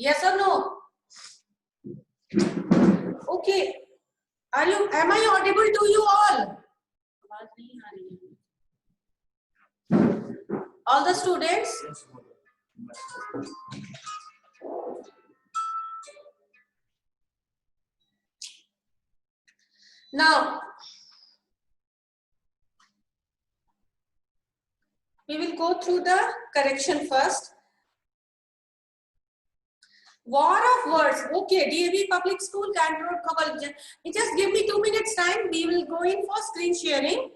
Yes or no? Okay. Am I audible to you all? All the students? Now, we will go through the correction first. War of words. Okay, DAV Public School, Kant Road, Khawal. Just give me 2 minutes time. We will go in for screen sharing.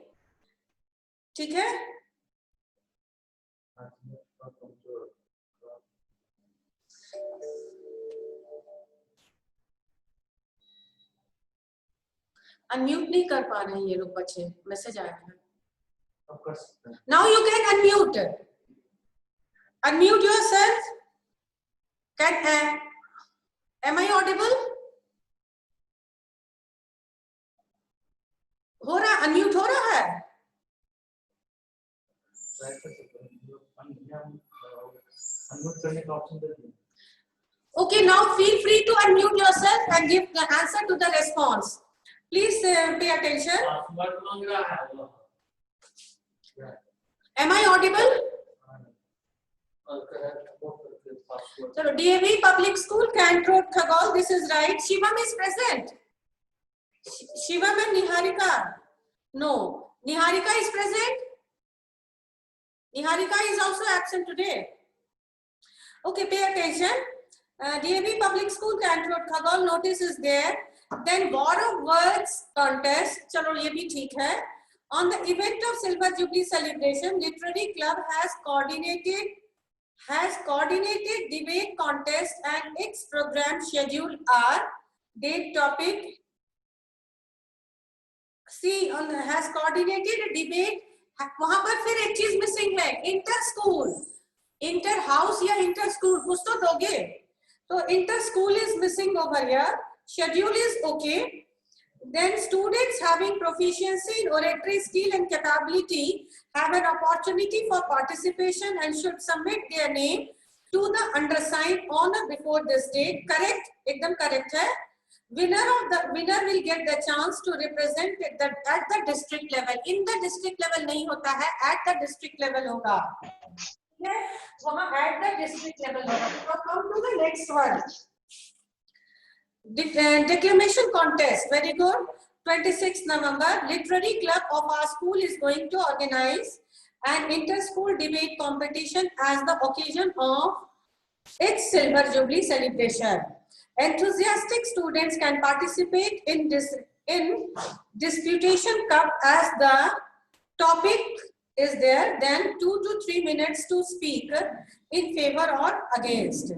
ठीक है? Unmute नहीं कर पा रहे हैं ये लोग बच्चे, मैसेज आया है. Now you can unmute. Unmute yourself. Am I audible? हो रहा, अनम्यूट हो रहा है? Okay, now feel free to unmute yourself and give the answer to the response. Please pay attention. Am I audible? So, DAV Public School, Kant Road, Khagol, this is right. Shivam is present. Shivam and Niharika. No. Niharika is present. Niharika is also absent today. Okay, pay attention. DAV Public School, Kant Road, Khagol, notice is there. Then War of Words contest. चलो ये भी ठीक है. On the event of Silver Jubilee celebration, Literary Club has coordinated debate contest and its program schedule are date topic. See, has coordinated a debate. वहाँ पर फिर एक चीज मिसिंग है, इंटर स्कूल, इंटर हाउस या इंटर स्कूल कुछ तो दोगे. तो inter school is missing over here. Schedule is okay. Then students having proficiency in oratory skill and capability have an opportunity for participation and should submit their name to the undersigned on or before this date. Correct? एकदम correct है. Winner will get the chance to represent at the district level. In the district level नहीं होता है, at the district level होगा. वहाँ at the district level होगा. Now come to the next one. Declamation contest. Very good. 26th November, Literary Club of our school is going to organize an inter-school debate competition as the occasion of its Silver Jubilee celebration. Enthusiastic students can participate in disputation cup as the topic is there. Then 2 to 3 minutes to speak in favor or against.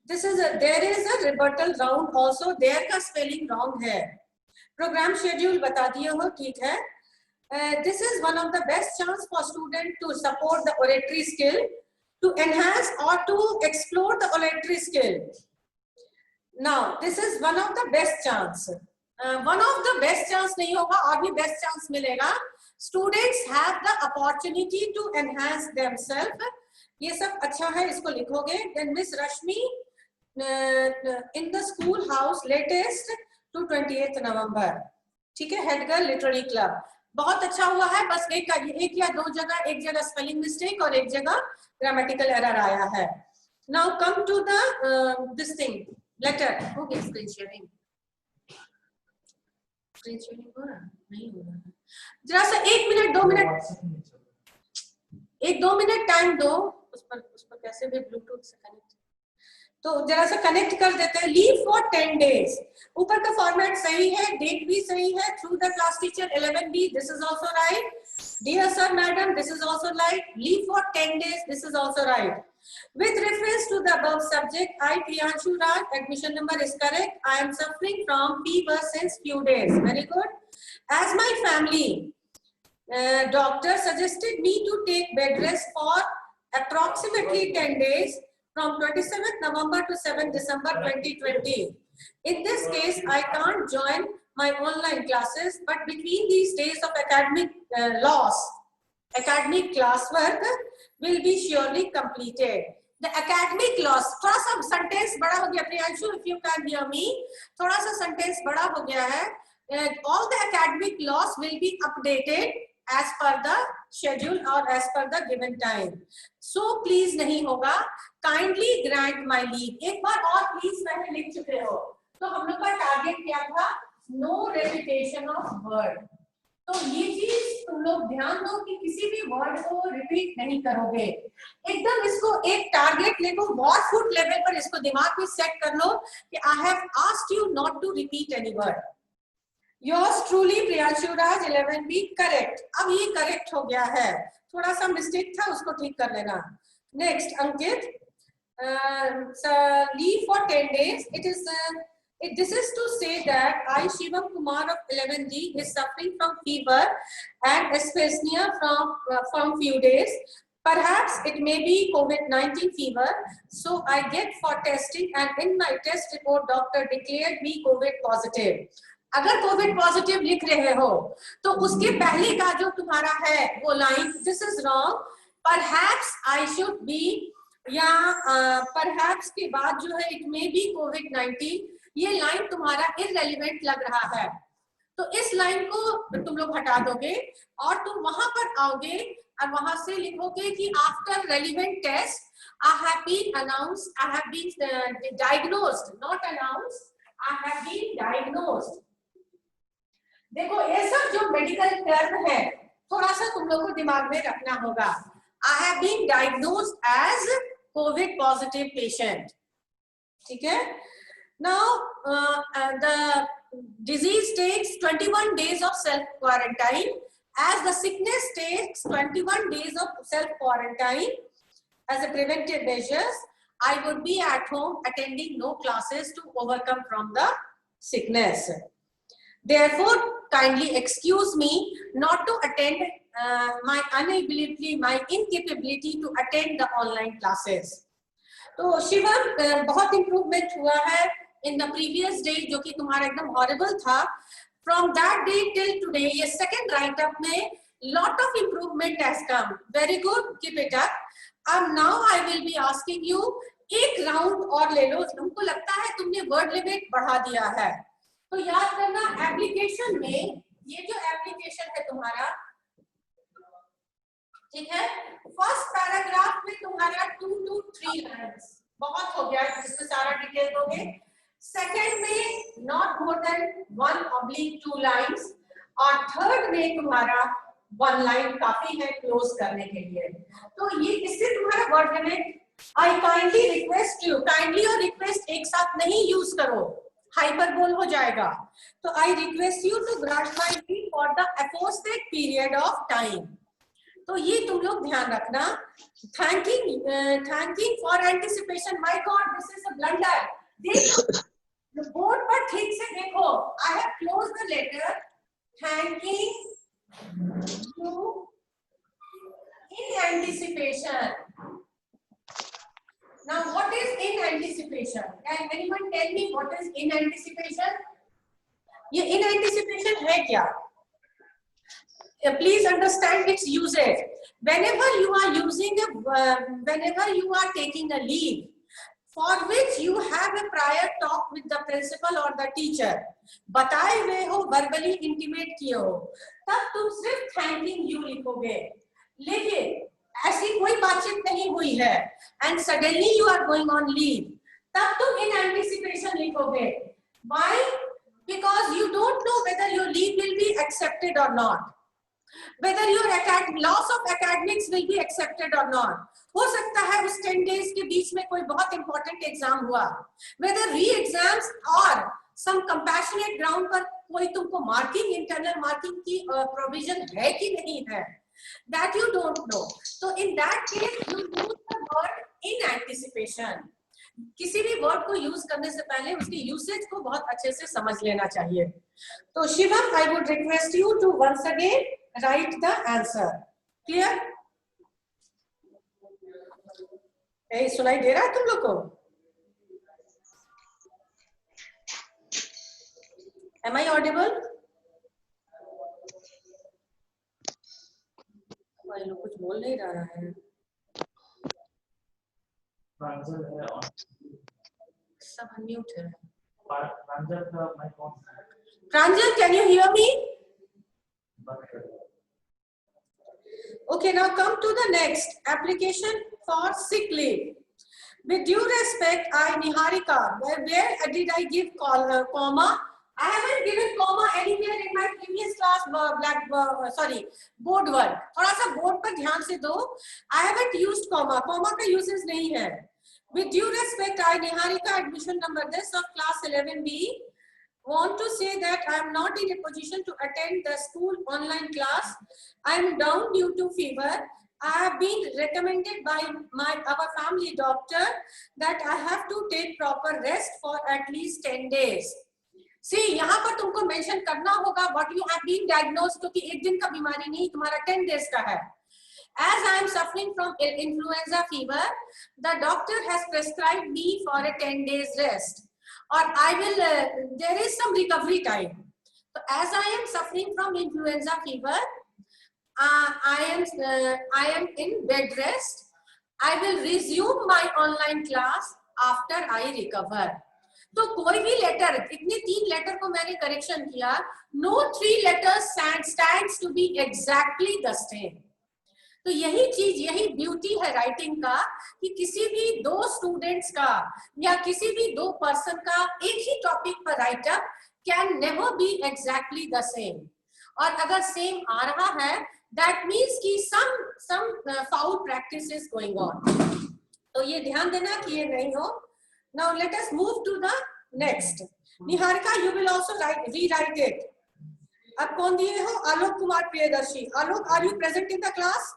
There is a rebuttal round also. There का spelling wrong है. Program schedule बता दिए हो, ठीक है. This is one of the best chance for student to support the oratory skill, to enhance or to explore the oratory skill. Now, this is one of the best chance. One of the best chance नहीं होगा, और भी best chance मिलेगा. Students have the opportunity to enhance themselves. ये सब अच्छा है, इसको लिखोगे. Then Miss Rashmi in the school house latest to 28th November. ठीक है, हेड गर्ल लिटरेरी क्लब. बहुत अच्छा हुआ है. बस एक या दो जगह, एक जगह स्पेलिंग मिस्टेक और एक जगह ग्रामेटिकल एरर आया है. Now come to the this thing letter. हो गया स्क्रीन शेयरिंग? स्क्रीन शेयरिंग हो रहा नहीं हो रहा है. जरा सा 1 मिनट 2 मिनट 1-2 मिनट टाइम दो. उस पर कैसे भी ब्लूटूथ से कनेक्ट, तो जरा सा कनेक्ट कर देते हैं. Leave for 10 days. ऊपर का फॉर्मेट सही है, डेट भी सही है. Through the class teacher 11B, this is also right. Dear sir madam, this is also right. Leave for 10 days, this is also right. With reference to the above subject, I Priyanshu Raj, admission number is correct. I am suffering from fever since few days. Very good. As my family doctor suggested me to take bed rest for approximately 10 days from 27th November to 7th December 2020. In this case, I can't join my online classes, but between these days of academic loss, academic classwork will be surely completed. The academic loss, थोड़ा सा sentence बड़ा हो गया Priyanshu, if you can hear me, थोड़ा सा sentence बड़ा हो गया है. All the academic loss will be updated as per the schedule or as per the given time. So please नहीं होगा. Kindly grant my leave. एक बार और please मैंने लिख चुके हो. तो हम लोग का टारगेट क्या था? No repetition of word. तो ये चीज तुम लोग ध्यान दो कि किसी भी वर्ड को रिपीट नहीं करोगे. एकदम इसको एक टारगेट लेको वॉर लेवल पर इसको दिमाग में सेट कर लो कि I have asked you not to repeat any word. Yours truly Priyanshu Raj 11B correct. अब ये करेक्ट हो गया है, थोड़ा सा मिस्टेक था उसको ठीक कर लेना. Next Ankit, leave for 10 days. This is to say that I, Shivam Kumar of 11D, is suffering from fever and dyspnea from few days. Perhaps it may be COVID-19 fever. So I get for testing, and in my test report, doctor declared me COVID positive. अगर COVID positive लिख रहे हो तो उसके पहले का जो तुम्हारा है वो line, this is wrong. Perhaps I should be, या perhaps के बाद जो है it may be COVID-19, ये लाइन तुम्हारा इररेलेवेंट लग रहा है. तो इस लाइन को तुम लोग हटा दोगे और तुम वहां पर आओगे और वहां से लिखोगे कि after relevant test I have been announced, I have been diagnosed, not announced, I have been diagnosed. देखो ये सब जो मेडिकल टर्म है थोड़ा सा तुम लोग को दिमाग में रखना होगा. I have been diagnosed as COVID positive patient. ठीक है. Now, the disease takes 21 days of self-quarantine. As the sickness takes 21 days of self-quarantine as a preventive measures, I would be at home attending no classes to overcome from the sickness. Therefore, kindly excuse me not to attend my incapability to attend the online classes. तो शिवम बहुत improvement हुआ है in the previous day, जो कि तुम्हारा एकदम horrible था. From that day till today ये सेकंड राइट अप में lot of improvement has come. Very good, keep it up. अब now I will be asking you, एक राउंड और ले लो. हमको लगता है तुमने वर्ड लिमिट बढ़ा दिया है, तो याद करना एप्लीकेशन में ये जो एप्लीकेशन है तुम्हारा, ठीक है, फर्स्ट पैराग्राफ में तुम्हारा 2 to 3 लाइन्स बहुत हो गया, जिसमें सारा डिटेल दोगे. सेकंड में नॉट मोर देन 1/2 लाइन्स, और थर्ड में तुम्हारा 1 लाइन काफी है क्लोज करने के लिए. तो ये इससे तुम्हारा word limit. I kindly request you, kindly और रिक्वेस्ट एक साथ नहीं यूज करो, हाइपरबोल हो जाएगा. तो I request you to grant my leave for the aforesaid period of time. तो ये तुम लोग ध्यान रखना. Thanking for anticipation. My god, this is a blunder. देखो बोर्ड पर ठीक से देखो. I have close the letter. Thanking you in anticipation. Now what is in anticipation? Can anyone tell me what is in anticipation? ये in anticipation है क्या? Please understand its usage. Whenever you are taking a leave for which you have a prior talk with the principal or the teacher, बताए हुए हो, verbally intimate किए हो, तब तुम सिर्फ thanking you लिखोगे. लेकिन ऐसी कोई बातचीत नहीं हुई है and suddenly you are going on leave, तब तुम in anticipation लिखोगे. Why? Because you don't know whether your leave will be accepted or not. Whether your loss of academics will be accepted or not. हो सकता है उस 10 days के बीच में कोई बहुत important exam हुआ. Whether re-exams or some compassionate ground पर कोई तुमको marking, internal marking की provision है कि नहीं है, that you don't know. So in that case you use the word in anticipation. किसी भी वर्ड को यूज करने से पहले उसके यूसेज को बहुत अच्छे से समझ लेना चाहिए. तो Shivam, I would request you to once again write the answer. Clear? सुनाई दे रहा है तुम लोग को? Am I audible? कुछ बोल नहीं रहा है. प्रांजल है ऑन, सब अनम्यूट है। प्रांजल का माइक ऑन है। Pranjal, can you hear me? Okay, now come to the next application for sick leave. With due respect, I, Niharika, where did I give comma? I haven't given comma anywhere in my previous class board work. थोड़ा सा board पर ध्यान से दो. I haven't used comma. Comma का uses नहीं है. With due respect, I, Niharika, admission number this of class 11B, want to say that I am not in a position to attend the school online class. I am down due to fever. I have been recommended by our family doctor that I have to take proper rest for at least 10 days. See, यहाँ पर तुमको mention करना होगा what you have been diagnosed, क्योंकि एक दिन का बीमारी नहीं, तुम्हारा 10 days का है. As I am suffering from influenza fever, the doctor has prescribed me for a 10 days rest. Or I will, there is some recovery time. So as I am suffering from influenza fever, I am in bed rest. I will resume my online class after I recover. तो कोई भी letter, इतने 3 letter को मैंने correction किया. No 3 letters stands to be exactly the same. तो यही चीज, यही ब्यूटी है राइटिंग का कि किसी भी 2 स्टूडेंट्स का या किसी भी 2 पर्सन का एक ही टॉपिक पर write up can never be exactly the same. और अगर सेम आ रहा है दैट मीन्स कि some foul practice is going on. तो ये ध्यान देना कि ये नहीं हो. Now let us move to the next. Niharika, you will also rewrite it. अब कौन दिए हो? Alok Kumar Priyadarshi. Alok, are you present in the class?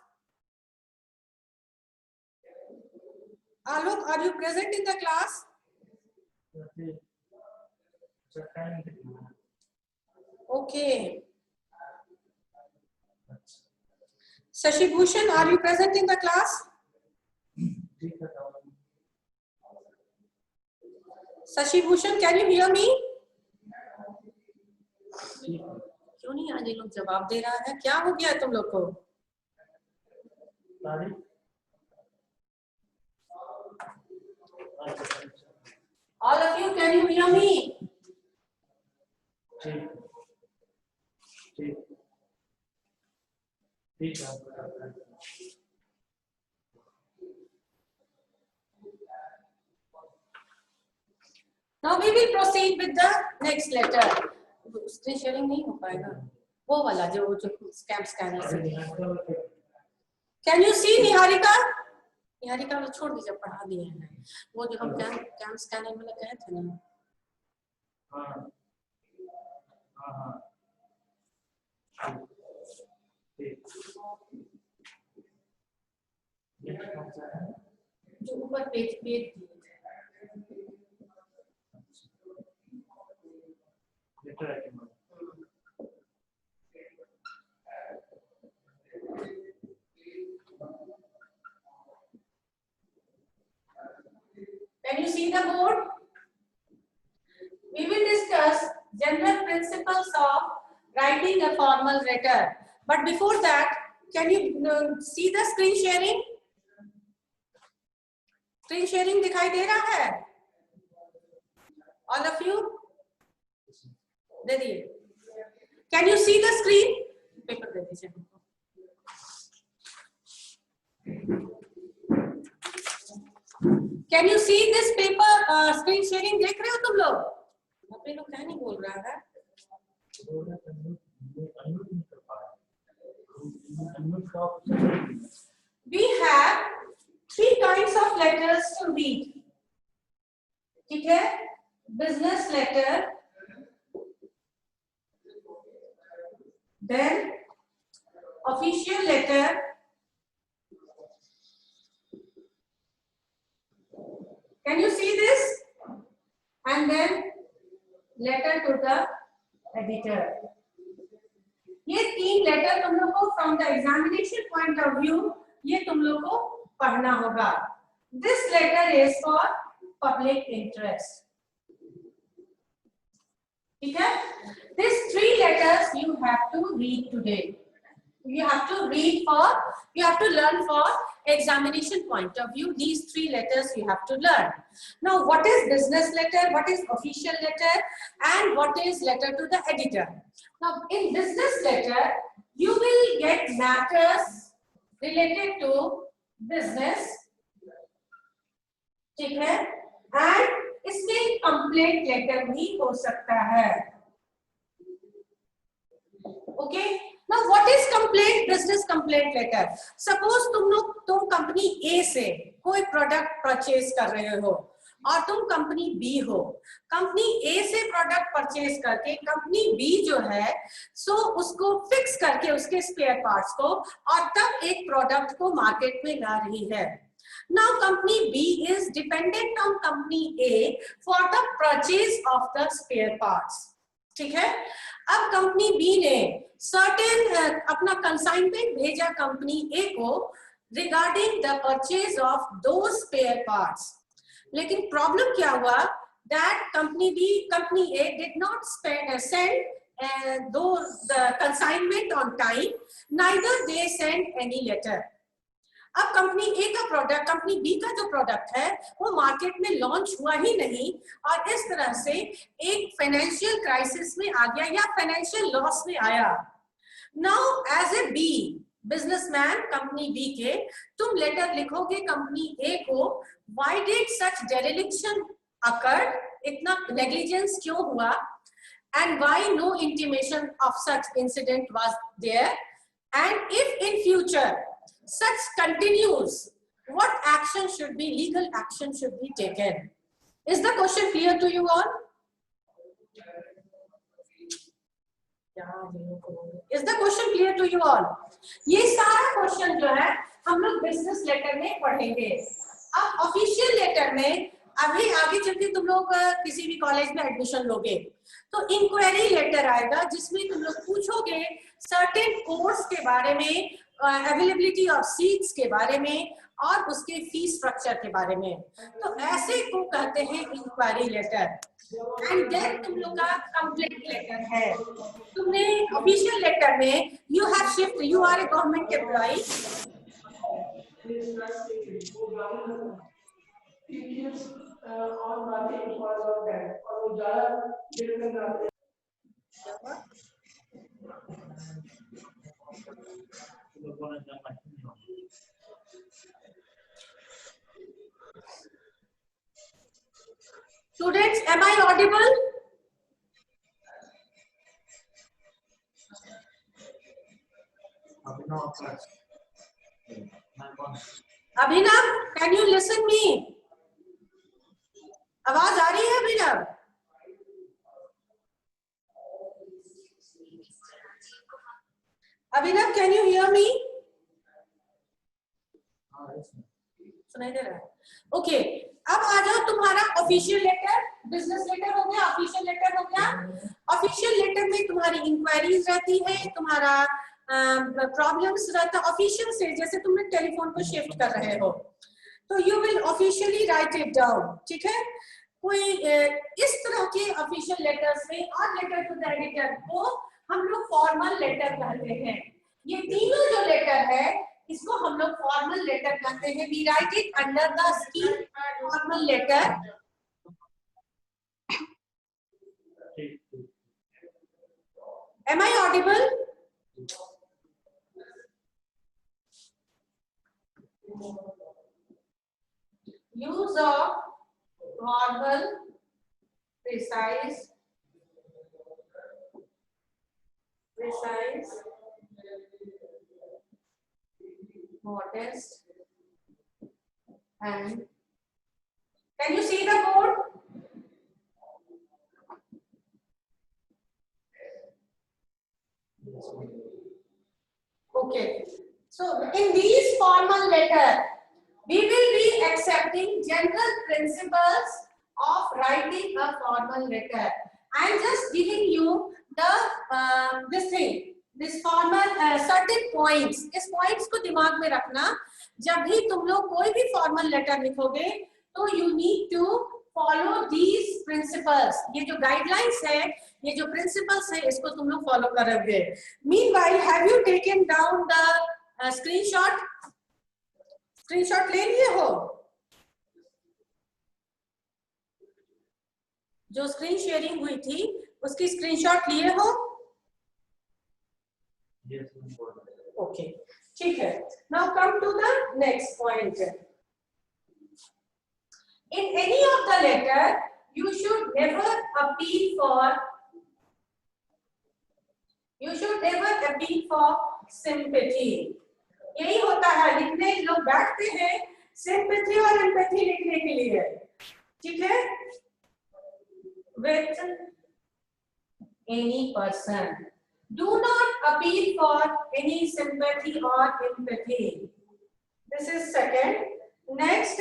Alok, are you present in the class? Okay. Shashi Bhushan, are you present in the class? Shashi Bhushan, can you hear me? क्यों नहीं आज ये लोग जवाब दे रहा है? क्या हो गया तुम लोग को? All of you, can you hear me? Now we will proceed with the next letter. Screen sharing नहीं हो पाएगा. वो वाला जो स्कैनर से. Can you see Niharika? Niharika वाला छोड़ दीजिए, पढ़ा दिए हैं. वो जो हम कैम स्कैनर वाला कहे थे ना. जो ऊपर page Can you see the board? We will discuss general principles of writing a formal letter. But before that, can you see the screen sharing? Screen sharing दिखाई दे रहा है? All of you? दे दिए. Can you see the screen? Paper दे दीजिए. Can you see this paper screen sharing? देख रहे हो तुम लोग? अपने लोग क्या नहीं बोल रहा है? We have 3 kinds of letters to read. ठीक है? Business letter, then official letter, can you see this? And then letter to the editor. ये 3 लेटर तुम लोग को from the examination point of view ये तुम लोग को पढ़ना होगा. This letter is for public interest. ठीक है? This 3 letters you have to read today. You have to read for, you have to learn for examination point of view, these 3 letters you have to learn. Now, what is business letter, what is official letter, and what is letter to the editor? Now, in business letter, you will get matters related to business, ठीक है, and इसमें complaint letter भी हो सकता है. Okay. Now, what is complaint? Business complaint letter. Suppose तुम company A से कोई प्रोडक्ट परचेज कर रहे हो और तुम कंपनी B हो. कंपनी A से प्रोडक्ट परचेज करके कंपनी B जो है सो उसको फिक्स करके उसके स्पेयर पार्ट्स को और तब एक प्रोडक्ट को मार्केट में ला रही है. Now company B is dependent on company A for the purchase of the spare parts. ठीक है. अब कंपनी बी ने सर्टेन अपना कंसाइनमेंट भेजा कंपनी ए को रिगार्डिंग द परचेज ऑफ दो स्पेयर पार्ट्स. लेकिन प्रॉब्लम क्या हुआ, that company A did not send the consignment on time, neither they sent any letter. अब कंपनी ए का प्रोडक्ट कंपनी बी का जो प्रोडक्ट है वो मार्केट में लॉन्च हुआ ही नहीं और इस तरह से एक फाइनेंशियल क्राइसिस में आ गया या फाइनेंशियल लॉस में आया. Now as a B businessman company B के तुम लेटर लिखोगे कंपनी ए को, why did such dereliction occurred, इतना नेग्लिजेंस क्यों हुआ, and why no intimation of such incident was there, and if in future such continues, what action should be, legal action should be taken. Is the question clear to you all? Is the question clear to you all? ये सारा question जो है हम लोग business letter में पढ़ेंगे. अब official letter में अभी आगे चल के तुम लोग किसी भी कॉलेज में एडमिशन लोगे तो इंक्वायरी लेटर आएगा जिसमें तुम लोग पूछोगे सर्टेन कोर्स के बारे में, अवेलेबिलिटी ऑफ सीट्स के बारे में और उसके फीस स्ट्रक्चर के बारे में. तो ऐसे को कहते हैं इंक्वायरी लेटर. एंड देन तुम लोग का कंप्लेंट लेटर है. तुमने ऑफिशियल लेटर में you have shift, you are a government employee, Students, am I audible? Abhinav, can you listen me? आवाज आ रही है अभिनव? Abhinav, can you hear me? सुनाई दे रहा है? ओके, अब आ जाओ तुम्हारा ऑफिशियल लेटर. बिजनेस लेटर हो गया, ऑफिशियल लेटर हो गया. ऑफिशियल लेटर में तुम्हारी इंक्वायरीज रहती है, तुम्हारा प्रॉब्लम्स रहता है. ऑफिशियल से जैसे तुमने टेलीफोन को शिफ्ट कर रहे हो तो you will officially right it down. ठीक है. कोई इस तरह के ऑफिशियल लेटर्स में और लेटर टू द एडिटर को हम लोग फॉर्मल लेटर कहते हैं. ये तीनों जो लेटर है इसको हम लोग फॉर्मल लेटर कहते हैं. We write it under the scheme formal letter. Am I audible? Use of formal, precise, modest, and can you see the board? Okay. So in these formal letter, we will be accepting general principles of writing a formal letter. I am just giving you the this formal certain points. इस points को दिमाग में रखना. जब भी तुम लोग कोई भी formal letter लिखोगे तो you need to follow these principles. ये जो guidelines है, ये जो principles है, इसको तुम लोग follow करोगे. Meanwhile, have you taken down the screenshot? Screenshot ले लिए हो? जो स्क्रीन शेयरिंग हुई थी उसकी स्क्रीनशॉट लिए हो? Yes, ओके, ठीक है. Now come to the next point. In any of the letter, you should never appeal for sympathy. यही होता है, लिखने लोग बैठते हैं sympathy और empathy लिखने के लिए, ठीक है? With any person, do not appeal for any sympathy or empathy. This is second. Next,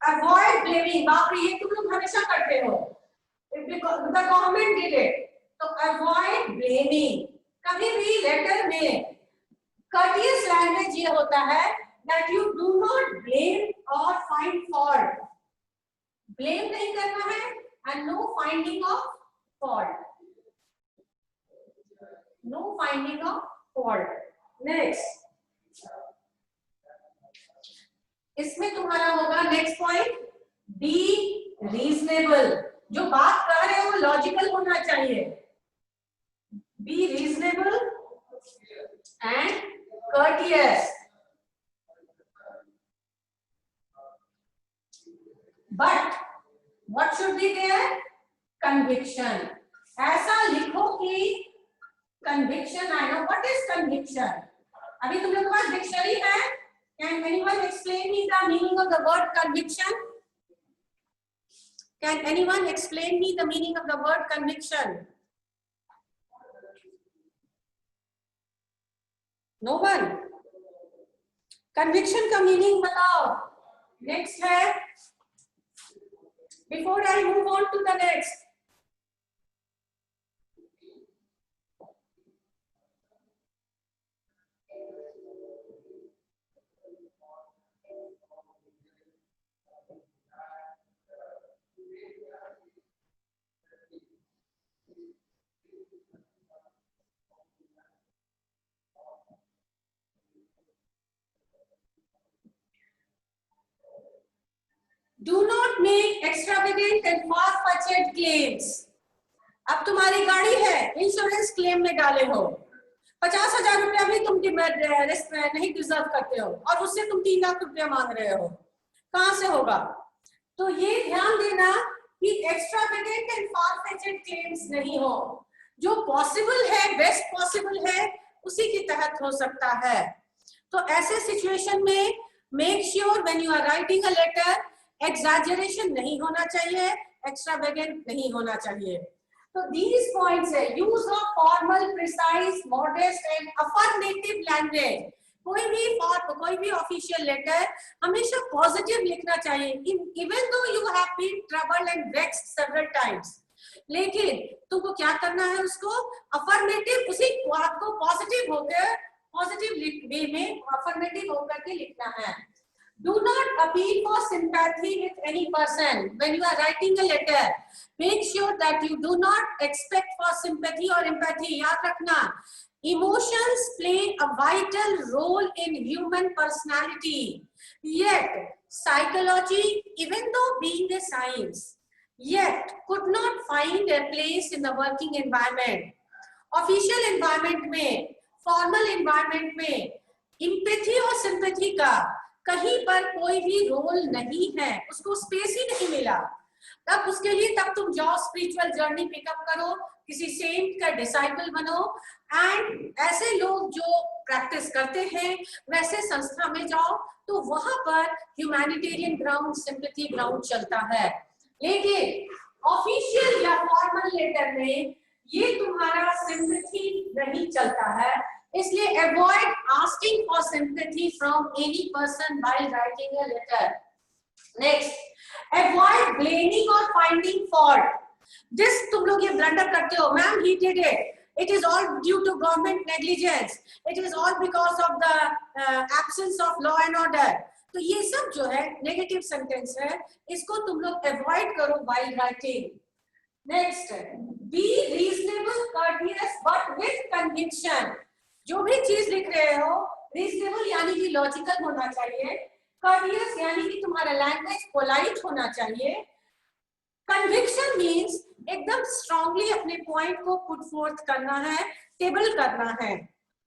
avoid blaming. बाप रे, ये तुम लोग हमेशा करते हो. If the government did it, तो avoid blaming. कभी भी लेटर में courteous language ये होता है that you do not blame or find fault. Blame नहीं करना है and no finding of fault. No finding of fault. Next. इसमें तुम्हारा होगा नेक्स्ट पॉइंट, बी रीजनेबल. जो बात कर रहे हो लॉजिकल होना चाहिए. Be reasonable and courteous. But what should be there? Conviction. ऐसा लिखो कि conviction. I know what is conviction. अभी तुम लोग के पास डिक्शनरी है. Can anyone explain me the meaning of the word conviction? Can anyone explain me the meaning of the word conviction? No one. Conviction का meaning बताओ. Next है. Before I move on to the next. Do not make extravagant and far-fetched claims. अब तुम्हारी गाड़ी है, insurance claim में डाले हो, 50,000 रुपया भी तुम नहीं डिजर्व करते हो और उससे तुम 3 लाख रुपया मांग रहे हो. कहां से होगा? तो ये ध्यान देना कि एक्स्ट्रावेगेंट एंड फार-फेचेड क्लेम्स नहीं हो. जो पॉसिबल है, बेस्ट पॉसिबल है, उसी के तहत हो सकता है. तो ऐसे सिचुएशन में make sure when you are writing a letter, exaggeration नहीं होना चाहिए, एक्स्ट्रावेगेंट नहीं होना चाहिए. तो these points है, use of formal, precise, modest and affirmative language. कोई भी ऑफिशियल लेटर हमेशा पॉजिटिव लिखना चाहिए. Even though you have been troubled and vexed several times, लेकिन तुमको क्या करना है, उसको अफर्मेटिव, उसी बात को पॉजिटिव होकर, पॉजिटिव वे में अफर्मेटिव होकर के लिखना है. Do not appeal for sympathy with any person when you are writing a letter. Make sure that you do not expect for sympathy or empathy. याद रखना, emotions play a vital role in human personality. Yet, psychology, even though being a science, yet could not find a place in the working environment. Official environment में, formal environment में, empathy और sympathy का कहीं पर कोई भी role नहीं है, उसको स्पेस ही नहीं मिला. तब उसके लिए तब तुम जाओ, स्पिरिचुअल जर्नी पिकअप करो, किसी सेंट का डिसाइपल बनो एंड ऐसे लोग जो प्रैक्टिस करते हैं वैसे संस्था में जाओ, तो वहां पर ह्यूमैनिटेरियन ग्राउंड, सिंपैथी ग्राउंड चलता है. लेकिन ऑफिशियल या फॉर्मल लेटर में ये तुम्हारा सिंपैथी नहीं चलता है. इसलिए avoid asking for sympathy from any person while writing a letter. Next, avoid blaming or finding fault. This तुम लोग ये ब्लंडर करते हो, ma'am he did it. It is all due to government negligence. It is all because of the absence of law and order. तो ये सब जो है नेगेटिव सेंटेंस है, इसको तुम लोग अवॉइड करो while writing. Next, be reasonable, courteous but with conviction. जो भी चीज लिख रहे हो रीजनेबल यानी कि लॉजिकल होना चाहिए, courteous यानी कि तुम्हारा लैंग्वेज पोलाइट होना चाहिए. कन्विक्शन मीन्स एकदम स्ट्रांगली अपने पॉइंट को पुट फोर्थ करना है, टेबल करना है.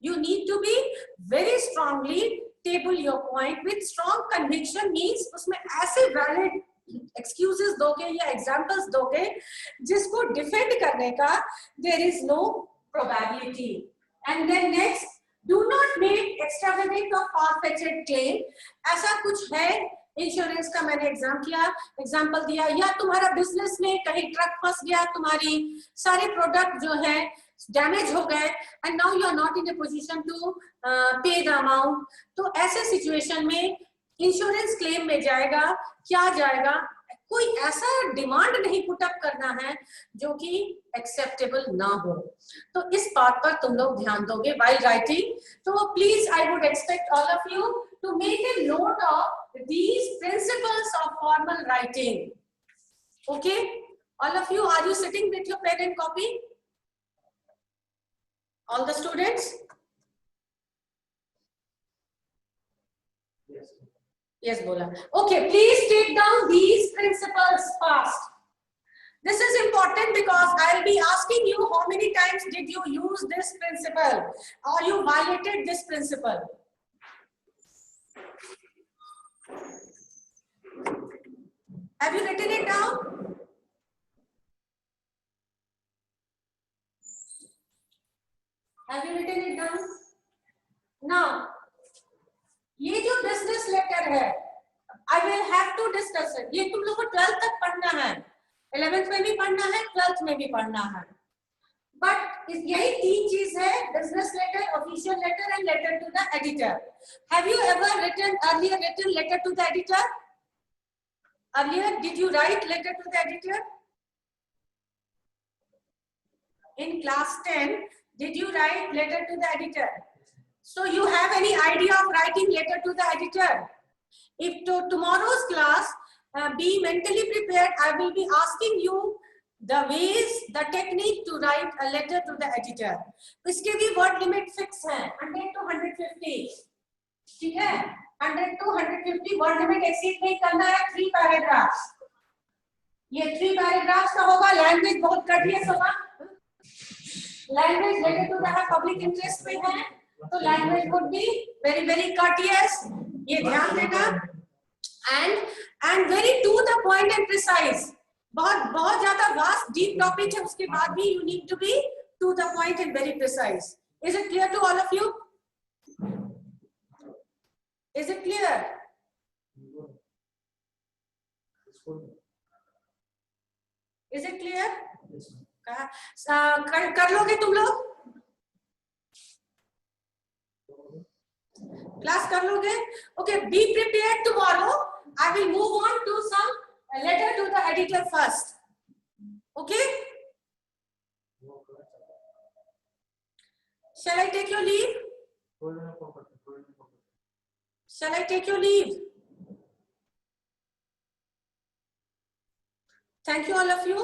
You need to be very strongly table your point with strong conviction. Means उसमें ऐसे वैलिड एक्सक्यूजेस दोगे या एग्जांपल्स दोगे जिसको डिफेंड करने का there is no probability. And then next, do not make extravagant और फार-फेच्ड क्लेम. ऐसा कुछ है, इंश्योरेंस का मैंने एग्जांपल दिया, या तुम्हारा बिजनेस में कहीं ट्रक फंस गया, तुम्हारी सारे प्रोडक्ट जो है डैमेज हो गए and now you are not in a position to pay the amount. तो ऐसे सिचुएशन में इंश्योरेंस क्लेम में जाएगा. क्या जाएगा? कोई ऐसा डिमांड नहीं पुटअप करना है जो कि एक्सेप्टेबल ना हो. तो इस बात पर तुम लोग ध्यान दोगे while writing. तो please I would expect all of you to make a note of these principles of formal writing. Okay, all of you, are you sitting with your pen and copy? All the students? Yes. Yes, bola. Okay, please take down these principles fast. This is important because I'll be asking you how many times did you use this principle or you violated this principle. Have you written it down? Have you written it down? Now, ये जो business letter है, I will have to discuss it. ये तुम लोगों को 12th तक पढ़ना है, 11th में भी पढ़ना है, 12th में भी पढ़ना है. But यही तीन चीज है: business letter, official letter, and letter to the editor. Have you ever written letter to the editor? Earlier, did you write letter to the editor? In class 10, did you write letter to the editor? So you have any idea of writing letter to the editor? If to tomorrow's class, be mentally prepared. I will be asking you the ways, the technique to write a letter to the editor. इसके भी word limit fix है, 100 to 150. ठीक है? 100 to 150 word limit exceed नहीं करना है. 3 paragraphs. ये 3 paragraphs का होगा. Language बहुत courteous होगा. Language related to the public interest में है, तो language would be very very courteous. ये ध्यान देना. And very to the point and precise. बहुत ज्यादा vast deep topic है, उसके बाद भी you need to be to the point and very precise. Is it clear to all of you? Is it clear? Is it clear? कर लोगे तुम लोग? क्लास कर लोगे? Okay, be prepared tomorrow. I will move on to some letter to the editor first. Okay? Shall I take your leave? Shall I take your leave? Thank you all of you.